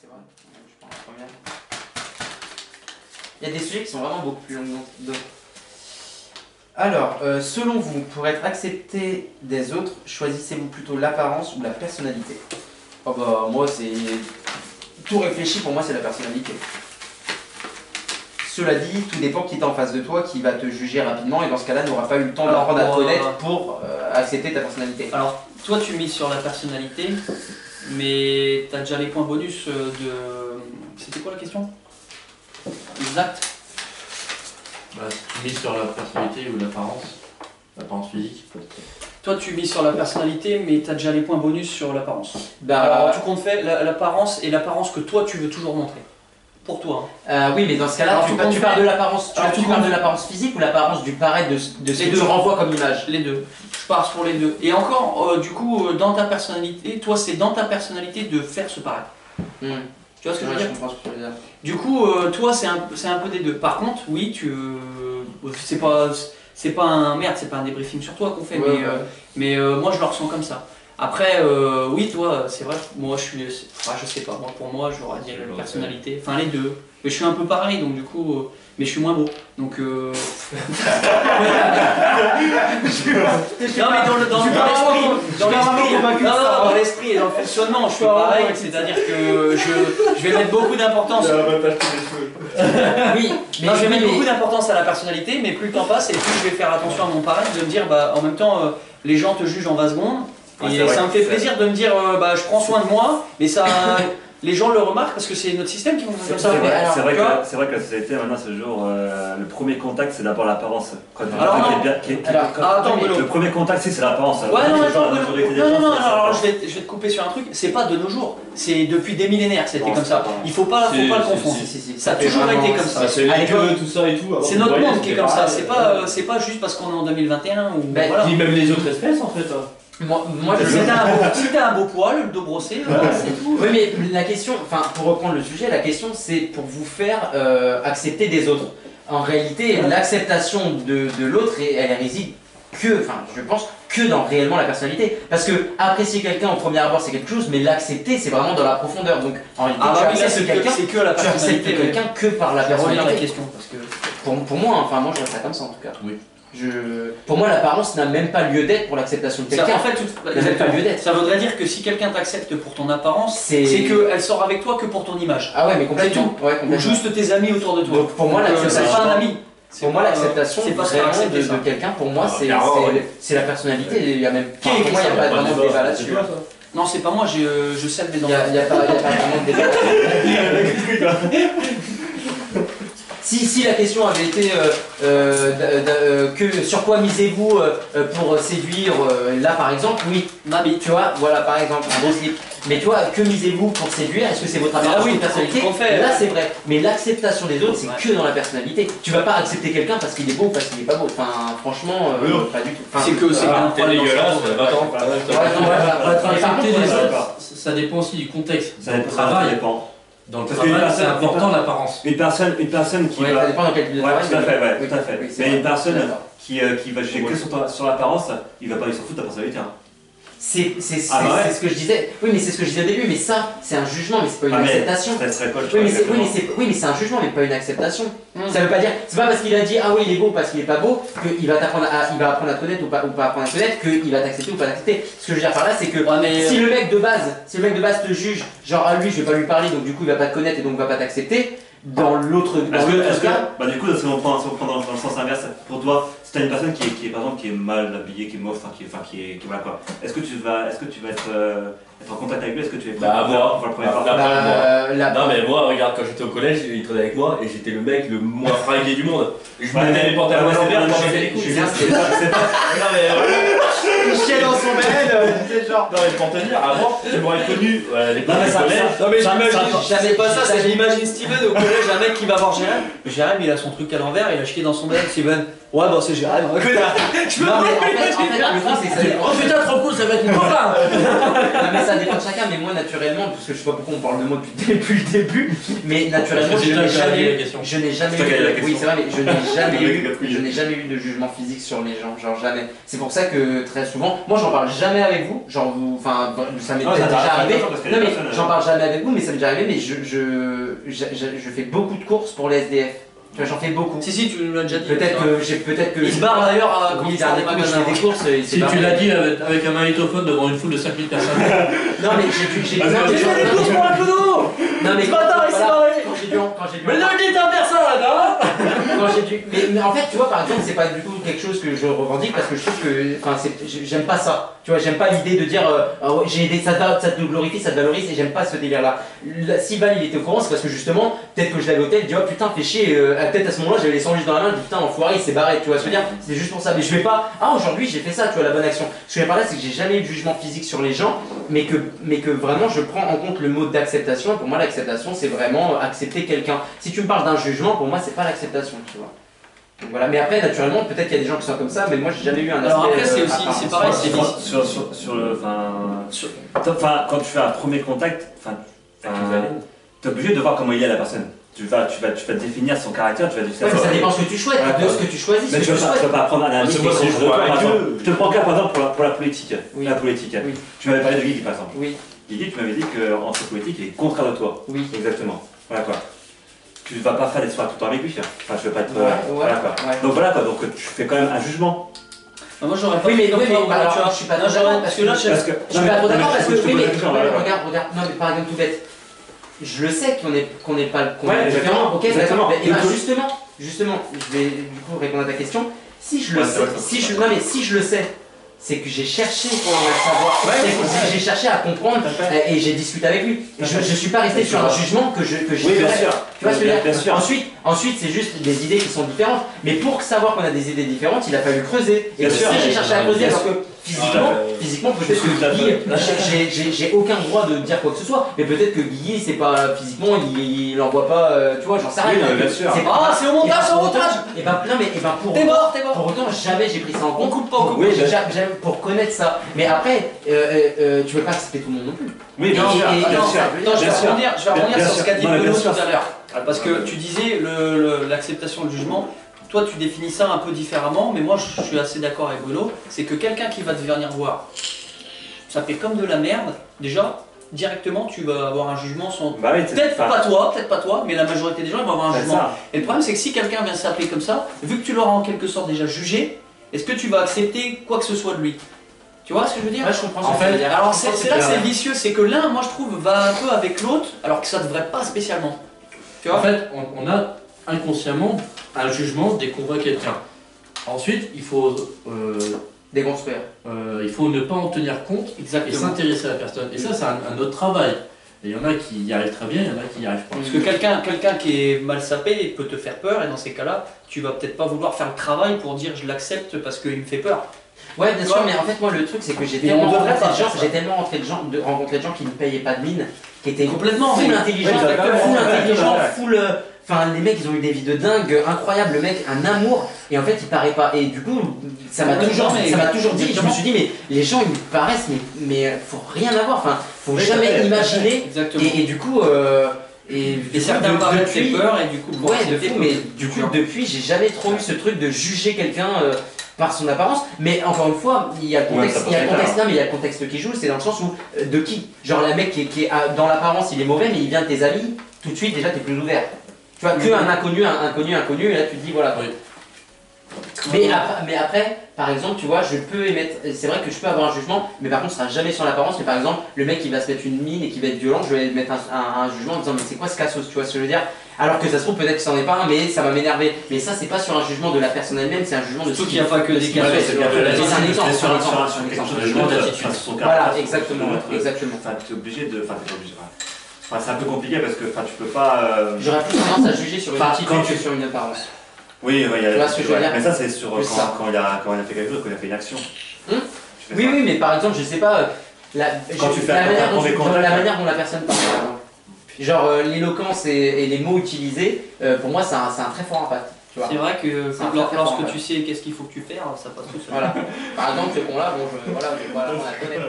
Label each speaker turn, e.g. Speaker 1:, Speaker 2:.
Speaker 1: c'est vrai. Je prends la première. Il y a des sujets qui sont vraiment beaucoup plus longs que d'autres. Alors, selon vous, pour être accepté des autres, choisissez-vous plutôt l'apparence ou la personnalité? Oh bah, moi, c'est... Tout réfléchi, pour moi, c'est la personnalité. Cela dit, tout dépend qui est en face de toi, qui va te juger rapidement, et dans ce cas-là, n'aura pas eu le temps d'apprendre à te connaître pour accepter ta personnalité.
Speaker 2: Alors, toi, tu mises sur la personnalité, mais tu as déjà les points bonus de... C'était quoi la question? Exact.
Speaker 3: Bah, tu mises sur la personnalité ou l'apparence physique.
Speaker 2: Toi, tu mises sur la personnalité, mais tu as déjà les points bonus sur l'apparence.
Speaker 1: Bah,
Speaker 2: Alors, tout compte fait, l'apparence et l'apparence que toi, tu veux toujours montrer. Pour toi.
Speaker 1: oui, mais dans ce cas-là, tu parles de l'apparence. Tu parles de l'apparence physique ou l'apparence du paraître de ce que tu renvoies comme image?
Speaker 2: Les deux. Je pars pour les deux. Et encore, du coup, dans ta personnalité, toi, c'est dans ta personnalité de faire ce paraître. Tu vois ce que je veux dire?
Speaker 1: Je comprends ce que tu veux dire.
Speaker 2: Du coup, toi, c'est un peu des deux. Par contre, oui, c'est pas un débriefing sur toi qu'on fait,
Speaker 1: Ouais,
Speaker 2: mais moi, je le ressens comme ça. Après, oui, toi, c'est vrai, moi, je sais pas, pour moi, j'aurais dit la personnalité, enfin les deux. Mais je suis un peu pareil, donc du coup, mais je suis moins beau, donc... Non, mais dans l'esprit et dans le fonctionnement, je suis pareil, c'est-à-dire que je vais mettre beaucoup d'importance... Oui, mais je vais mettre beaucoup d'importance à la personnalité, mais plus le temps passe et plus je vais faire attention à mon paraître, de me dire, bah, en même temps, les gens te jugent en 20 secondes, et ça me fait plaisir de me dire, bah, je prends soin de moi, mais ça... Les gens le remarquent parce que c'est notre système qui fonctionne comme ça.
Speaker 4: C'est vrai que la société, maintenant, ce jour, le premier contact, c'est d'abord l'apparence. Le premier contact, c'est l'apparence.
Speaker 2: Ouais, non, alors je vais te couper sur un truc. C'est pas de nos jours, c'est depuis des millénaires que c'était comme ça. Il faut pas le confondre. Ça a toujours été comme ça.
Speaker 3: C'est tout ça et tout.
Speaker 2: C'est notre monde qui est comme ça. C'est pas juste parce qu'on est en 2021 ou.
Speaker 3: Ni même les autres espèces en fait.
Speaker 2: Si t'as un beau poil, le dos brossé, c'est tout.
Speaker 1: Oui, mais la question, enfin, pour reprendre le sujet, la question c'est pour vous faire accepter des autres. En réalité, l'acceptation de l'autre, elle réside je pense, que dans réellement la personnalité. Parce que apprécier quelqu'un au premier abord, c'est quelque chose, mais l'accepter, c'est vraiment dans la profondeur. Donc, en réalité, tu acceptes quelqu'un que par la personnalité.
Speaker 2: La question, parce que
Speaker 1: pour moi, enfin, moi je vois ça comme ça en tout cas.
Speaker 3: Oui.
Speaker 1: Pour moi, l'apparence n'a même pas lieu d'être pour l'acceptation de quelqu'un.
Speaker 2: En fait, ça voudrait dire que si quelqu'un t'accepte pour ton apparence, c'est qu'elle sort avec toi que pour ton image.
Speaker 1: Ah ouais, mais complètement.
Speaker 2: Ou juste tes amis autour de toi.
Speaker 1: Donc pour moi,
Speaker 2: c'est pas un ami.
Speaker 1: Pour moi, l'acceptation de quelqu'un, pour moi, c'est la personnalité. Il y a même. Pour moi, il n'y a pas vraiment de débat là-dessus.
Speaker 2: Non, c'est pas moi, je scelle mes dents.
Speaker 1: Il n'y a pas vraiment de débat. Si la question avait été sur quoi misez-vous pour séduire, là par exemple, oui, tu vois, voilà par exemple, un beau slip. Mais tu vois, que misez-vous pour séduire? Est-ce que c'est votre apparence de personnalité? Là c'est vrai, mais l'acceptation des autres, c'est que dans la personnalité. Tu vas pas accepter quelqu'un parce qu'il est beau ou parce qu'il est pas beau. Enfin, franchement, pas du tout.
Speaker 2: C'est que c'est un problème dégueulasse.
Speaker 3: Ça dépend aussi du contexte.
Speaker 4: Ça dépend.
Speaker 3: Dans le travail, c'est important l'apparence.
Speaker 4: Une personne qui va...
Speaker 1: Ça dépend dans quel type de travail.
Speaker 4: Tout à fait. Mais une personne qui va juger que sur l'apparence, il s'en fout de ta personnalité.
Speaker 1: C'est ce que je disais. Oui, mais c'est ce que je disais au début. Mais ça, c'est un jugement, mais c'est pas une acceptation. Oui, mais c'est un jugement, mais pas une acceptation. Ça veut pas dire. C'est pas parce qu'il a dit ah oui, il est beau parce qu'il est pas beau qu'il va apprendre à te connaître ou pas apprendre à te connaître qu'il va t'accepter ou pas t'accepter. Ce que je veux dire par là, c'est que si le mec de base te juge, genre ah lui, je vais pas lui parler, donc du coup il va pas te connaître et donc il va pas t'accepter. Dans l'autre cas,
Speaker 4: du coup, si on prend dans le sens inverse, pour toi, si tu as une personne qui est par exemple qui est mal habillée, qui est moche, qui voilà quoi, est-ce que tu vas être en contact avec lui? Est-ce que tu es prêt
Speaker 3: moi,
Speaker 4: pour la première fois?
Speaker 3: Non mais moi, regarde, quand j'étais au collège, il traînait avec moi et j'étais le mec le moins fringué du monde. Je me mettais les pantalons sévères, je faisais les couilles.
Speaker 1: il chiait dans son bed,
Speaker 3: c'était genre. Non mais pour te dire, avant, tu m'aurais connu les collèges.
Speaker 2: Non mais j'imagine pas ça, c'est j'imagine Steven au collège, un mec qui va voir Jérém. Jérém il a son truc à l'envers, il a chié dans son bed, Steven. Ouais bah c'est Jérém. Je me
Speaker 1: le truc c'est que ça dépend.
Speaker 2: Oh putain trop cool, ça va être une copain.
Speaker 1: Non mais ça dépend de chacun, mais moi naturellement, parce que je sais pas pourquoi on parle de moi depuis le début, mais naturellement je n'ai jamais eu. Oui c'est vrai, mais je n'ai jamais eu de jugement physique sur les gens, genre jamais. C'est pour ça que très souvent, moi j'en parle jamais avec vous, genre enfin ça m'est déjà arrivé. Non mais j'en parle jamais avec vous, mais ça m'est déjà arrivé, mais je fais beaucoup de courses pour les SDF. Tu vois, j'en fais beaucoup.
Speaker 2: Si, tu nous l'as déjà dit.
Speaker 1: Peut-être que.
Speaker 2: Il se barre d'ailleurs quand il
Speaker 1: dernier coup, je fais des courses.
Speaker 5: Si tu l'as dit avec un magnétophone devant une foule de 5000 personnes.
Speaker 1: Non, mais j'ai
Speaker 2: fait des courses pour un clodo.
Speaker 1: Non, mais.
Speaker 2: Ce matin, il s'est barré.
Speaker 1: Mais
Speaker 2: ne le dites à personne, hein.
Speaker 1: Quand j'ai dû. Mais en fait, tu vois, par exemple, c'est pas du tout quelque chose que je revendique parce que je trouve que. Enfin, j'aime pas ça. Tu vois, j'aime pas l'idée de dire j'ai aidé, ça te glorifie, ça te valorise, et j'aime pas ce délire là. Si Val il était au courant, c'est parce que justement, peut-être que je l'avais au tel, il dit oh putain, fais chier, peut-être à ce moment là j'avais les sandwichs dans la main, je dis putain, enfoiré, il s'est barré, tu vois ce que je veux dire. C'est juste pour ça, mais je vais pas, aujourd'hui j'ai fait ça, tu vois, la bonne action. Ce que je veux par là, c'est que j'ai jamais eu de jugement physique sur les gens, mais que vraiment je prends en compte le mot d'acceptation. Pour moi, l'acceptation, c'est vraiment accepter quelqu'un. Si tu me parles d'un jugement, pour moi, c'est pas l'acceptation, tu vois. Donc voilà, mais après, naturellement, peut-être qu'il y a des gens qui sont comme ça, mais moi j'ai jamais eu un aspect.
Speaker 2: Alors après, c'est aussi, c'est pareil, c'est
Speaker 4: sur le. Enfin, quand tu fais un premier contact, t'es obligé de voir comment il est la personne. Tu vas définir son caractère, tu vas définir.
Speaker 1: Ouais, mais ça dépend de ce que tu choisis, de ce que tu choisis.
Speaker 4: Mais tu vas pas prendre un ami qui est proche de toi. Je te prends cas par exemple pour la politique.
Speaker 1: Oui.
Speaker 4: La politique.
Speaker 1: Oui.
Speaker 4: Tu m'avais parlé de Guigui par exemple.
Speaker 1: Oui.
Speaker 4: Guigui, tu m'avais dit qu'en ce politique, il est contraire de toi.
Speaker 1: Oui.
Speaker 4: Exactement. Voilà quoi. Tu vas pas faire des soirées tout le temps avec lui. Enfin, je veux pas être.
Speaker 1: Voilà quoi.
Speaker 4: Donc voilà quoi, donc tu fais quand même un jugement.
Speaker 2: Moi j'aurais pas.
Speaker 1: Oui, mais
Speaker 2: tu vois,
Speaker 1: je suis pas trop d'accord parce que là, je suis pas trop d'accord parce que oui, mais regarde, non mais par exemple tout bête. Je le sais qu'on n'est pas différent. Ok, d'accord. Et ben justement, je vais du coup répondre à ta question. Si je le sais, si je le sais. C'est que j'ai cherché à savoir, j'ai cherché à comprendre et j'ai discuté avec lui. Je suis pas resté sur un jugement que j'ai fait.
Speaker 4: Oui, bien sûr.
Speaker 1: Tu vois ce que je veux dire ? Ensuite, c'est juste des idées qui sont différentes. Mais pour savoir qu'on a des idées différentes, il a fallu creuser. Et si j'ai cherché à creuser, parce que physiquement, peut-être que Guigui, j'ai aucun droit de dire quoi que ce soit. Mais peut-être que Guigui, c'est pas physiquement, il n'envoie pas, tu vois, j'en sais rien.
Speaker 4: Bien sûr.
Speaker 2: C'est au montage, c'est au montage.
Speaker 1: Et ben non, mais pour
Speaker 2: t'es mort.
Speaker 1: Pour autant, jamais j'ai pris ça en compte.
Speaker 2: On coupe pas, on coupe.
Speaker 1: Oui, j'aime pour connaître ça. Mais après, tu veux pas accepter tout le monde non plus.
Speaker 4: Oui, bien sûr.
Speaker 2: Je vais rebondir sur ce qu'a dit Bruno tout à l'heure. Parce que tu disais l'acceptation, le jugement. Toi, tu définis ça un peu différemment, mais moi, je suis assez d'accord avec Bruno. C'est que quelqu'un qui va te venir voir, ça fait comme de la merde. Déjà, directement, tu vas avoir un jugement sans. Peut-être pas toi, mais la majorité des gens vont avoir un jugement. Et le problème, c'est que si quelqu'un vient s'appeler comme ça, vu que tu l'auras en quelque sorte déjà jugé, est-ce que tu vas accepter quoi que ce soit de lui? Tu vois ce que je veux dire?
Speaker 1: Ouais, je comprends.
Speaker 2: En fait, alors c'est là que c'est vicieux, c'est que l'un, moi je trouve, va un peu avec l'autre, alors que ça devrait pas spécialement.
Speaker 5: Tu vois? En fait, on a inconsciemment un jugement dès qu'on voit quelqu'un. Ensuite, il faut
Speaker 1: déconstruire.
Speaker 5: Il faut ne pas en tenir compte.
Speaker 2: Exactement.
Speaker 5: Et s'intéresser à la personne. Et ça, c'est un autre travail. Et il y en a qui y arrivent très bien, il y en a qui n'y arrivent pas.
Speaker 2: Parce que quelqu'un qui est mal sapé peut te faire peur, et dans ces cas-là, tu vas peut-être pas vouloir faire le travail pour dire je l'accepte parce qu'il me fait peur.
Speaker 1: Ouais, bien sûr, mais en fait, moi, le truc, c'est que j'ai tellement rencontré de gens qui ne payaient pas de mine, qui étaient
Speaker 2: complètement
Speaker 1: full intelligents, full. Enfin, les mecs, ils ont eu des vies de dingue, incroyables, le mec, un amour, et en fait, il paraît pas. Et du coup, ça m'a toujours dit, je me suis dit, mais les gens, ils me paraissent, mais faut rien avoir, enfin, faut jamais imaginer. Et du coup,
Speaker 2: et certains paraissent fait peur, et du coup,
Speaker 1: ouais, de fou, mais du coup, depuis, j'ai jamais trop eu ce truc de juger quelqu'un par son apparence, mais encore une fois, il y a le contexte, il y a le contexte qui joue, c'est dans le sens où, de qui? Genre, le mec qui est dans l'apparence, il est mauvais, mais il vient de tes amis, tout de suite, déjà, t'es plus ouvert. Tu vois, qu'un inconnu, et là tu te dis voilà. Oui. Mais après, par exemple, tu vois, je peux émettre. C'est vrai que je peux avoir un jugement, mais par contre, ce sera jamais sur l'apparence. Mais par exemple, le mec qui va se mettre une mine et qui va être violent, je vais mettre un jugement en disant, mais c'est quoi ce cassos, tu vois ce que je veux dire? Alors que ça se trouve, peut-être que c'en est pas un, mais ça va m'énerver. Mais ça, c'est pas sur un jugement de la personne elle-même, c'est un jugement de
Speaker 2: ce qu'il n'y a pas que des cas.
Speaker 1: C'est un exemple. Voilà, exactement.
Speaker 4: Enfin, tu es obligé de. Enfin, c'est un peu compliqué parce que tu peux pas.
Speaker 1: J'aurais plus tendance à juger sur une attitude que sur une apparence.
Speaker 4: Oui, il y a.
Speaker 1: Mais
Speaker 4: ça, c'est sur quand il a fait quelque chose, quand il a fait une action.
Speaker 1: Oui, mais par exemple, je sais pas. La manière dont la personne parle. Genre l'éloquence et les mots utilisés, pour moi, c'est un très fort impact.
Speaker 2: C'est vrai que lorsque tu sais qu'est-ce qu'il faut que tu fasses, ça passe tout seul.
Speaker 1: Voilà. Par exemple, ce con-là, on la connaît.